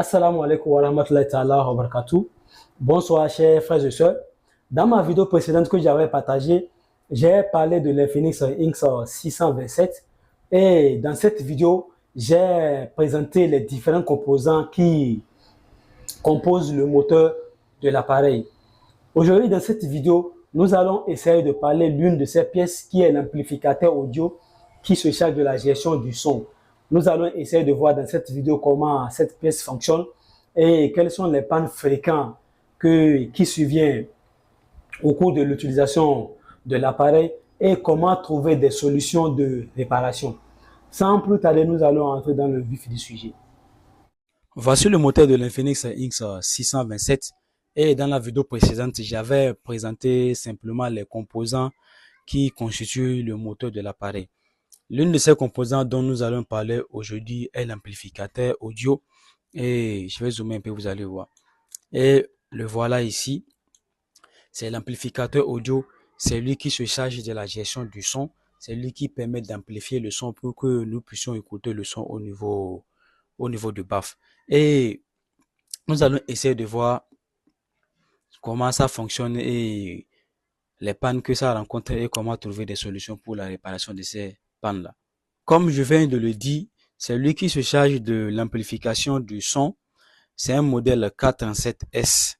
Assalamu alaikum wa rahmatullahi ta'ala wa barakatuh. Bonsoir chers frères et sœurs. Dans ma vidéo précédente que j'avais partagée, j'ai parlé de l'Infinix Inx 627 et dans cette vidéo, j'ai présenté les différents composants qui composent le moteur de l'appareil. Aujourd'hui, dans cette vidéo, nous allons essayer de parler l'une de ces pièces qui est l'amplificateur audio qui se charge de la gestion du son. Nous allons essayer de voir dans cette vidéo comment cette pièce fonctionne et quels sont les pannes fréquents qui surviennent au cours de l'utilisation de l'appareil et comment trouver des solutions de réparation. Sans plus tarder, nous allons entrer dans le vif du sujet. Voici le moteur de l'Infinix Inx 627 et dans la vidéo précédente, j'avais présenté simplement les composants qui constituent le moteur de l'appareil. L'une de ces composants dont nous allons parler aujourd'hui est l'amplificateur audio et je vais zoomer un peu, vous allez voir. Et le voilà ici, c'est l'amplificateur audio, c'est lui qui se charge de la gestion du son, c'est lui qui permet d'amplifier le son pour que nous puissions écouter le son au niveau du BAF. Et nous allons essayer de voir comment ça fonctionne et les pannes que ça rencontre et comment trouver des solutions pour la réparation de ces pannes-là. Comme je viens de le dire, c'est lui qui se charge de l'amplification du son. C'est un modèle 437S.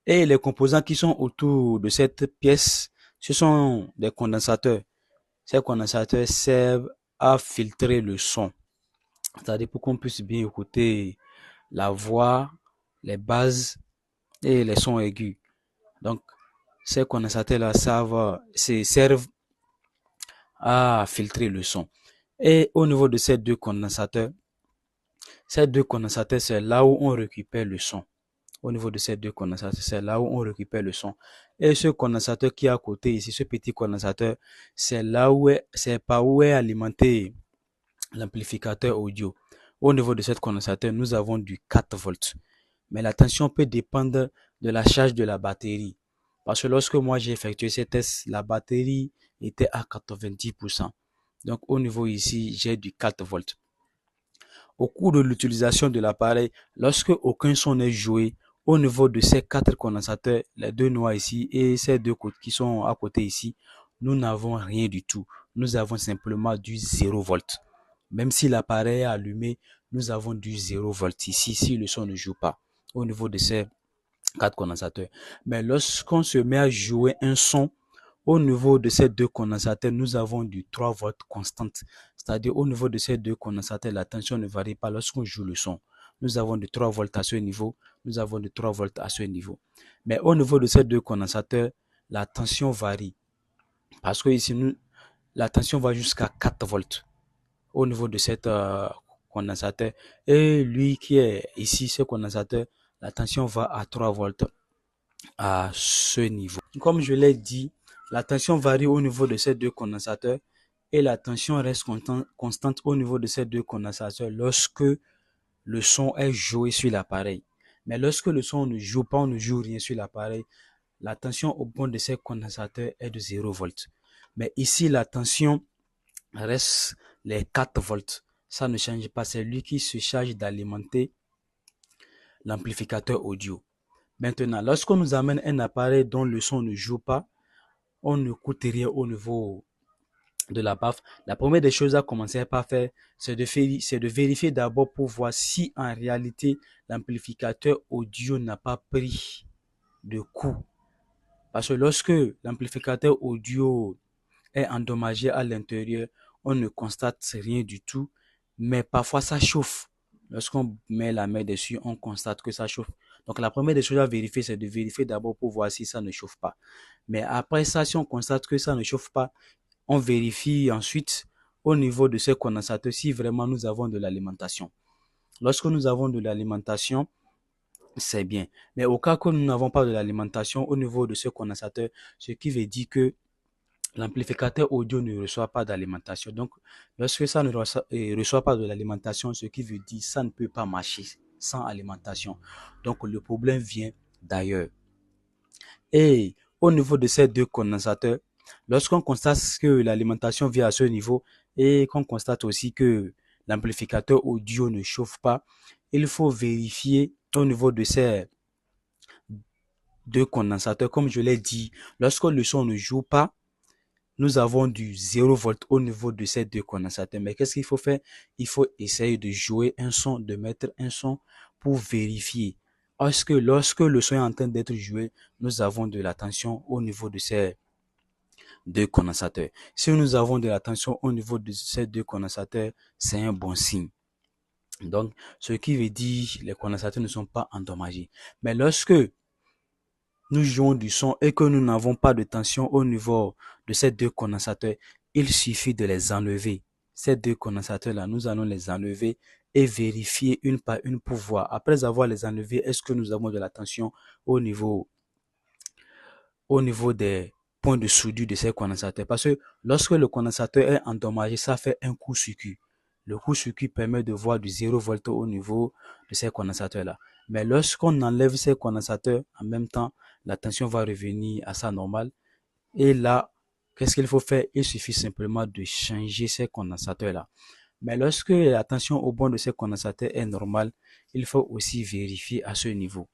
Et les composants qui sont autour de cette pièce, ce sont des condensateurs. Ces condensateurs servent à filtrer le son. C'est-à-dire pour qu'on puisse bien écouter la voix, les basses et les sons aigus. Donc, ces condensateurs-là servent à filtrer le son. Et au niveau de ces deux condensateurs, c'est là où on récupère le son. Au niveau de ces deux condensateurs, c'est là où on récupère le son. Et ce condensateur qui est à côté ici, ce petit condensateur, c'est par où est alimenté l'amplificateur audio. Au niveau de ce condensateur, nous avons du 4 volts. Mais la tension peut dépendre de la charge de la batterie. Parce que lorsque moi j'ai effectué ces tests, la batterie était à 90%. Donc au niveau ici, j'ai du 4 volts. Au cours de l'utilisation de l'appareil, lorsque aucun son n'est joué, au niveau de ces 4 condensateurs, les deux noirs ici et ces deux qui sont à côté ici, nous n'avons rien du tout. Nous avons simplement du 0 volt. Même si l'appareil est allumé, nous avons du 0 volt ici si le son ne joue pas au niveau de ces 4 condensateurs. Mais lorsqu'on se met à jouer un son, au niveau de ces deux condensateurs, nous avons du 3 volts constante. C'est-à-dire au niveau de ces deux condensateurs, la tension ne varie pas lorsqu'on joue le son. Nous avons de 3 volts à ce niveau, nous avons de 3 volts à ce niveau. Mais au niveau de ces deux condensateurs, la tension varie. Parce que ici, la tension va jusqu'à 4 volts au niveau de cet condensateur. Et lui qui est ici, ce condensateur, la tension va à 3 volts à ce niveau. Comme je l'ai dit, la tension varie au niveau de ces deux condensateurs et la tension reste constante au niveau de ces deux condensateurs lorsque le son est joué sur l'appareil. Mais lorsque le son ne joue pas, on ne joue rien sur l'appareil, la tension au bout de ces condensateurs est de 0 volts. Mais ici, la tension reste les 4 volts. Ça ne change pas. C'est lui qui se charge d'alimenter l'amplificateur audio. Maintenant, lorsqu'on nous amène un appareil dont le son ne joue pas, on ne coûte rien au niveau de la BAF. La première des choses à commencer par faire, c'est de vérifier d'abord pour voir si en réalité l'amplificateur audio n'a pas pris de coup. Parce que lorsque l'amplificateur audio est endommagé à l'intérieur, on ne constate rien du tout, mais parfois ça chauffe. Lorsqu'on met la main dessus, on constate que ça chauffe. Donc la première des choses à vérifier, c'est de vérifier d'abord pour voir si ça ne chauffe pas. Mais après ça, si on constate que ça ne chauffe pas, on vérifie ensuite au niveau de ce condensateur si vraiment nous avons de l'alimentation. Lorsque nous avons de l'alimentation, c'est bien. Mais au cas où nous n'avons pas de l'alimentation au niveau de ce condensateur, ce qui veut dire que l'amplificateur audio ne reçoit pas d'alimentation. Donc, lorsque ça ne reçoit pas de l'alimentation, ce qui veut dire que ça ne peut pas marcher sans alimentation. Donc, le problème vient d'ailleurs. Et au niveau de ces deux condensateurs, lorsqu'on constate que l'alimentation vient à ce niveau et qu'on constate aussi que l'amplificateur audio ne chauffe pas, il faut vérifier au niveau de ces deux condensateurs. Comme je l'ai dit, lorsque le son ne joue pas, nous avons du 0 volt au niveau de ces deux condensateurs. Mais qu'est-ce qu'il faut faire? Il faut essayer de jouer un son, de mettre un son pour vérifier. Est-ce que lorsque le son est en train d'être joué, nous avons de la tension au niveau de ces deux condensateurs. Si nous avons de la tension au niveau de ces deux condensateurs, c'est un bon signe. Donc, ce qui veut dire que les condensateurs ne sont pas endommagés. Mais lorsque nous jouons du son et que nous n'avons pas de tension au niveau de ces deux condensateurs, il suffit de les enlever. Ces deux condensateurs-là, nous allons les enlever et vérifier une par une pour voir. Après avoir les enlevés, est-ce que nous avons de la tension au niveau des points de soudure de ces condensateurs. Parce que lorsque le condensateur est endommagé, ça fait un court-circuit. Le court-circuit permet de voir du 0 volt au niveau de ces condensateurs-là. Mais lorsqu'on enlève ces condensateurs, en même temps, la tension va revenir à sa normale. Et là, qu'est-ce qu'il faut faire? Il suffit simplement de changer ces condensateurs-là. Mais lorsque la tension au bon de ces condensateurs est normale, il faut aussi vérifier à ce niveau.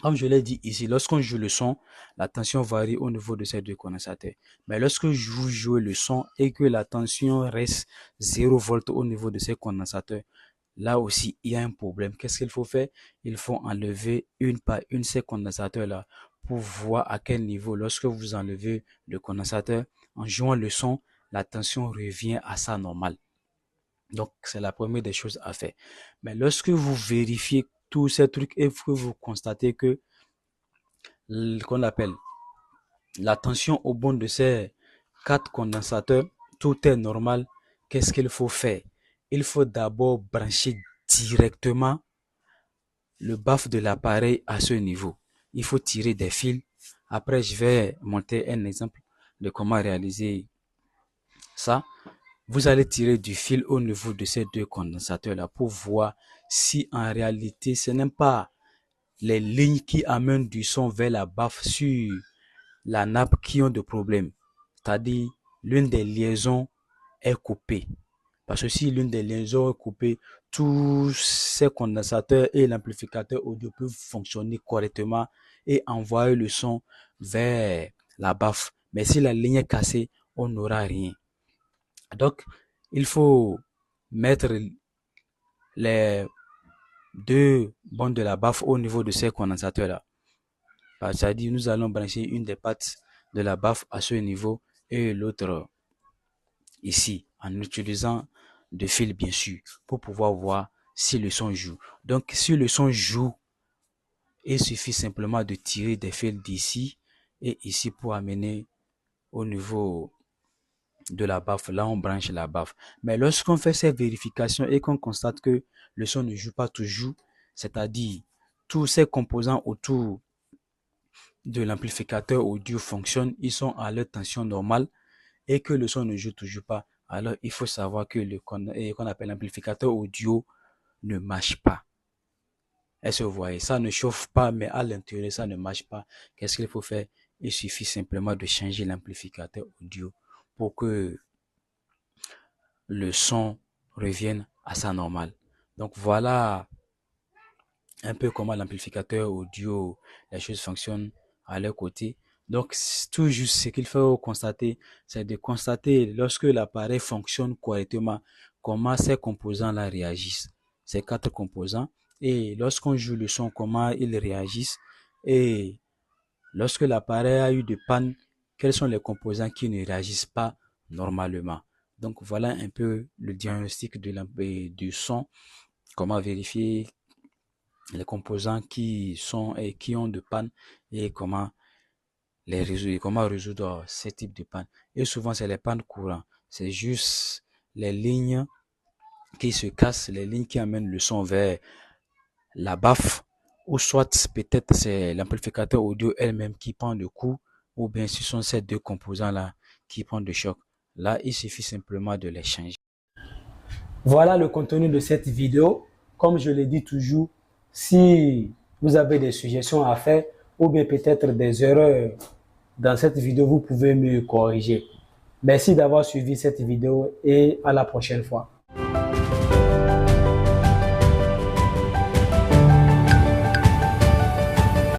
Comme je l'ai dit ici, lorsqu'on joue le son, la tension varie au niveau de ces deux condensateurs. Mais lorsque vous jouez le son et que la tension reste 0 volt au niveau de ces condensateurs, là aussi, il y a un problème. Qu'est-ce qu'il faut faire? Il faut enlever une par une ces condensateurs-là pour voir à quel niveau, lorsque vous enlevez le condensateur, en jouant le son, la tension revient à sa normale. Donc, c'est la première des choses à faire. Mais lorsque vous vérifiez tous ces trucs et que vous constatez que qu'on appelle la tension au bon de ces 4 condensateurs, tout est normal, qu'est-ce qu'il faut faire? Il faut d'abord brancher directement le baf de l'appareil à ce niveau. Il faut tirer des fils. Après, je vais montrer un exemple de comment réaliser ça. Vous allez tirer du fil au niveau de ces deux condensateurs-là pour voir si en réalité ce n'est pas les lignes qui amènent du son vers la baffe sur la nappe qui ont de problèmes. C'est-à-dire, l'une des liaisons est coupée. Parce que si l'une des liaisons est coupée, tous ces condensateurs et l'amplificateur audio peuvent fonctionner correctement et envoyer le son vers la baffe. Mais si la ligne est cassée, on n'aura rien. Donc, il faut mettre les deux bandes de la baffe au niveau de ces condensateurs-là. C'est-à-dire, nous allons brancher une des pattes de la baffe à ce niveau et l'autre ici, en utilisant des fils bien sûr, pour pouvoir voir si le son joue. Donc, si le son joue, il suffit simplement de tirer des fils d'ici et ici pour amener au niveau de la baffe. Là, on branche la baffe. Mais lorsqu'on fait ces vérifications et qu'on constate que le son ne joue pas toujours, c'est-à-dire tous ces composants autour de l'amplificateur audio fonctionnent, ils sont à leur tension normale et que le son ne joue toujours pas, alors il faut savoir que qu'on appelle l'amplificateur audio ne marche pas. Est-ce que vous voyez? Ça ne chauffe pas, mais à l'intérieur, ça ne marche pas. Qu'est-ce qu'il faut faire? Il suffit simplement de changer l'amplificateur audio pour que le son revienne à sa normale. Donc voilà un peu comment l'amplificateur audio, les choses fonctionnent à leur côté. Donc tout juste ce qu'il faut constater, c'est de constater lorsque l'appareil fonctionne correctement, comment ces composants-là réagissent. Ces 4 composants. Et lorsqu'on joue le son, comment ils réagissent. Et lorsque l'appareil a eu de panne, quels sont les composants qui ne réagissent pas normalement. Donc voilà un peu le diagnostic du son, comment vérifier les composants qui ont de panne et comment résoudre ce type de panne. Et souvent c'est les pannes courantes, c'est juste les lignes qui se cassent, les lignes qui amènent le son vers la baffe, ou soit peut-être c'est l'amplificateur audio elle-même qui prend le coup, ou bien ce sont ces deux composants là qui prennent le choc. Là, il suffit simplement de les changer. Voilà le contenu de cette vidéo. Comme je le dis toujours, si vous avez des suggestions à faire ou bien peut-être des erreurs dans cette vidéo, vous pouvez me corriger. Merci d'avoir suivi cette vidéo et à la prochaine fois.